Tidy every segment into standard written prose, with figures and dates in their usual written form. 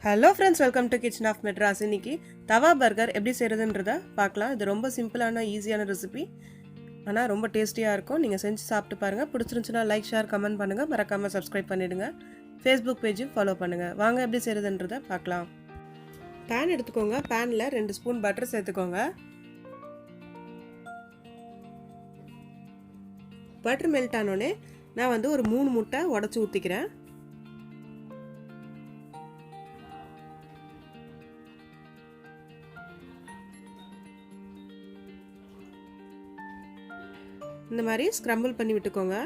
Hello friends, welcome to kitchen of Madras. இன்னைக்கு tawa burger எப்படி செய்கிறதுன்றத பார்க்கலாம். இது ரொம்ப சிம்பிளான ஈஸியான ரெசிபி, ஆனால் ரொம்ப டேஸ்டியாக இருக்கும். நீங்கள் செஞ்சு சாப்பிட்டு பாருங்கள். பிடிச்சிருந்துச்சுன்னா லைக், ஷேர், கமெண்ட் பண்ணுங்கள். மறக்காமல் சப்ஸ்கிரைப் பண்ணிவிடுங்க. ஃபேஸ்புக் பேஜும் ஃபாலோ பண்ணுங்கள். வாங்க எப்படி செய்கிறதுன்றத பார்க்கலாம். பேன் எடுத்துக்கோங்க. பேனில் 2 ஸ்பூன் பட்டர் சேர்த்துக்கோங்க. பட்டர் மெல்ட் ஆனோடனே நான் வந்து ஒரு 3 முட்டை உடச்சி ஊற்றிக்கிறேன். இந்த மாதிரி ஸ்க்ரம்பிள் பண்ணி விட்டுக்கோங்க.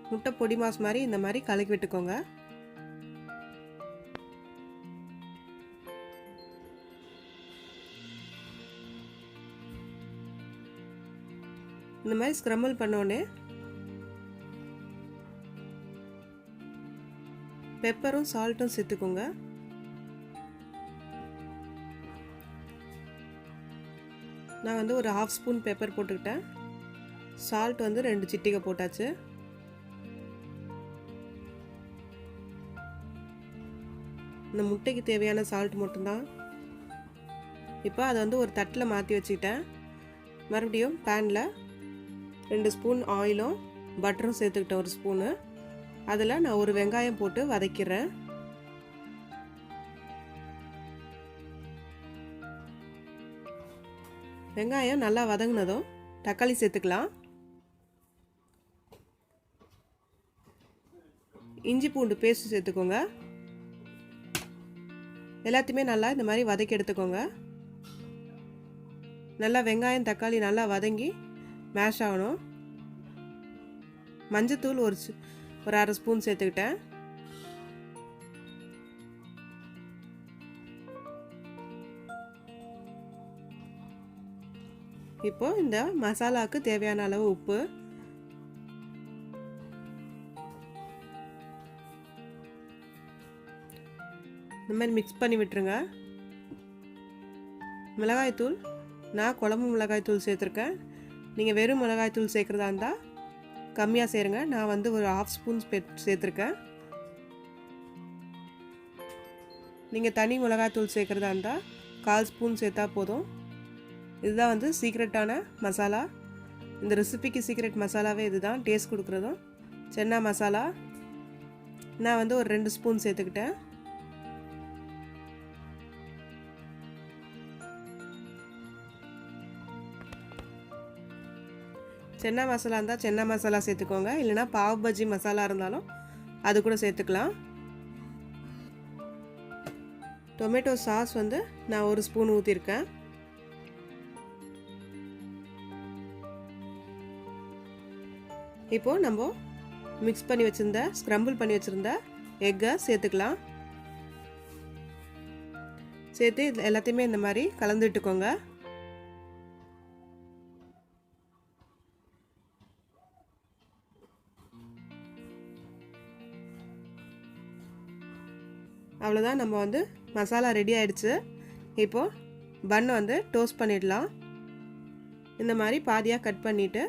முட்டை பொடி மாஸ் மாதிரி இந்த மாதிரி கலக்கி விட்டுக்கோங்க. இந்த மாதிரி ஸ்க்ரம்பிள் பண்ணோடனே பெப்பரும் சால்ட்டும் சேர்த்துக்கோங்க. நான் வந்து ஒரு 1/2 ஸ்பூன் பெப்பர் போட்டுக்கிட்டேன். சால்ட் வந்து 2 சிட்டிகை போட்டாச்சு. இந்த முட்டைக்கு தேவையான சால்ட் மட்டும்தான். இப்போ அதை வந்து ஒரு தட்டில் மாற்றி வச்சுக்கிட்டேன். மறுபடியும் பேனில் 2 ஸ்பூன் ஆயிலும் பட்டரும் சேர்த்துக்கிட்டேன், 1 ஸ்பூனு. அதில் நான் ஒரு வெங்காயம் போட்டு வதக்கிறேன். வெங்காயம் நல்லா வதங்கினதும் தக்காளி சேர்த்துக்கலாம். இஞ்சி பூண்டு பேஸ்ட் சேர்த்துக்கோங்க. எல்லாத்தையுமே நல்லா இந்த மாதிரி வதக்கி எடுத்துக்கோங்க. நல்லா வெங்காயம் தக்காளி நல்லா வதங்கி மேஷ் ஆகணும். மஞ்சத்தூள் ஒரு 1/2 ஸ்பூன் சேர்த்துக்கிட்டேன். இப்போ இந்த மசாலாவுக்கு தேவையான அளவு உப்பு, இந்த மாதிரி மிக்ஸ் பண்ணி விட்டுருங்க. மிளகாய்த்தூள் நான் குழம்பு மிளகாய்த்தூள் சேர்த்துருக்கேன். நீங்கள் வெறும் மிளகாய்த்தூள் சேர்க்குறதா இருந்தால் கம்மியாக சேருங்க. நான் வந்து ஒரு 1/2 ஸ்பூன் சேர்த்துருக்கேன். நீங்கள் தனி மிளகாய்த்தூள் சேர்க்குறதா இருந்தால் 1/4 ஸ்பூன் சேர்த்தா போதும். இதுதான் வந்து சீக்ரெட்டான மசாலா. இந்த ரெசிபிக்கு சீக்ரெட் மசாலாவே இதுதான், டேஸ்ட் கொடுக்குறதும். சென்னா மசாலா நான் வந்து ஒரு 2 ஸ்பூன் சேர்த்துக்கிட்டேன். சென்னா மசாலா இருந்தால் சென்னா மசாலா சேர்த்துக்கோங்க. இல்லைனா பாவ் பஜ்ஜி மசாலா இருந்தாலும் அது கூட சேர்த்துக்கலாம். டொமேட்டோ சாஸ் வந்து நான் 1 ஸ்பூன் ஊற்றிருக்கேன். இப்போது நம்ம மிக்ஸ் பண்ணி வச்சுருந்த ஸ்க்ரம்பிள் பண்ணி வச்சுருந்த எக்கை சேர்த்துக்கலாம். சேர்த்து எல்லாத்தையுமே இந்த மாதிரி கலந்துட்டுக்கோங்க. அவ்வளோதான், நம்ம வந்து மசாலா ரெடி ஆயிடுச்சு. இப்போது பன் வந்து டோஸ்ட் பண்ணிடலாம். இந்த மாதிரி பாதியாக கட் பண்ணிவிட்டு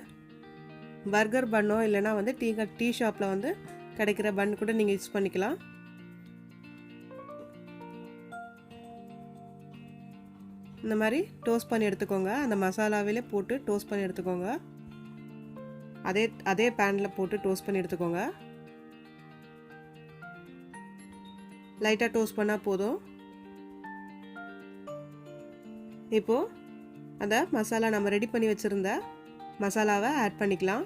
பர்கர் பன்னோ இல்லைனா வந்து டீ ஷாப்பில் வந்து கிடைக்கிற பன் கூட நீங்கள் யூஸ் பண்ணிக்கலாம். இந்த மாதிரி டோஸ்ட் பண்ணி எடுத்துக்கோங்க. அந்த மசாலாவிலே போட்டு டோஸ்ட் பண்ணி எடுத்துக்கோங்க. அதே பேனில் போட்டு டோஸ்ட் பண்ணி எடுத்துக்கோங்க. லைட்டாக டோஸ்ட் பண்ணால் போதும். இப்போது அந்த மசாலா நம்ம ரெடி பண்ணி வச்சுருந்த மசாலாவை ஆட் பண்ணிக்கலாம்.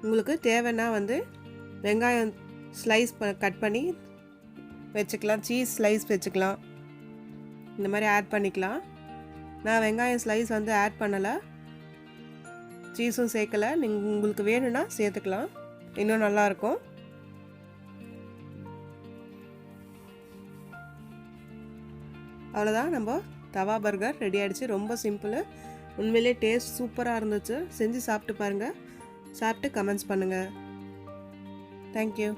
உங்களுக்கு தேவைன்னா வந்து வெங்காயம் ஸ்லைஸ் கட் பண்ணி வச்சுக்கலாம். சீஸ் ஸ்லைஸ் வச்சுக்கலாம். இந்த மாதிரி ஆட் பண்ணிக்கலாம். நான் வெங்காயம் ஸ்லைஸ் வந்து ஆட் பண்ணலை, சீஸும் சேர்க்கலை. உங்களுக்கு வேணும்னா சேர்த்துக்கலாம், இன்னும் நல்லாயிருக்கும். அவ்வளோதான், நம்ம தவா பர்கர் ரெடி ஆகிடுச்சு. ரொம்ப சிம்பிள், உண்மையிலே டேஸ்ட் சூப்பராக இருந்துச்சு. செஞ்சு சாப்பிட்டு பாருங்கள். சாப்பிட்டு கமெண்ட்ஸ் பண்ணுங்கள். தேங்க்யூ.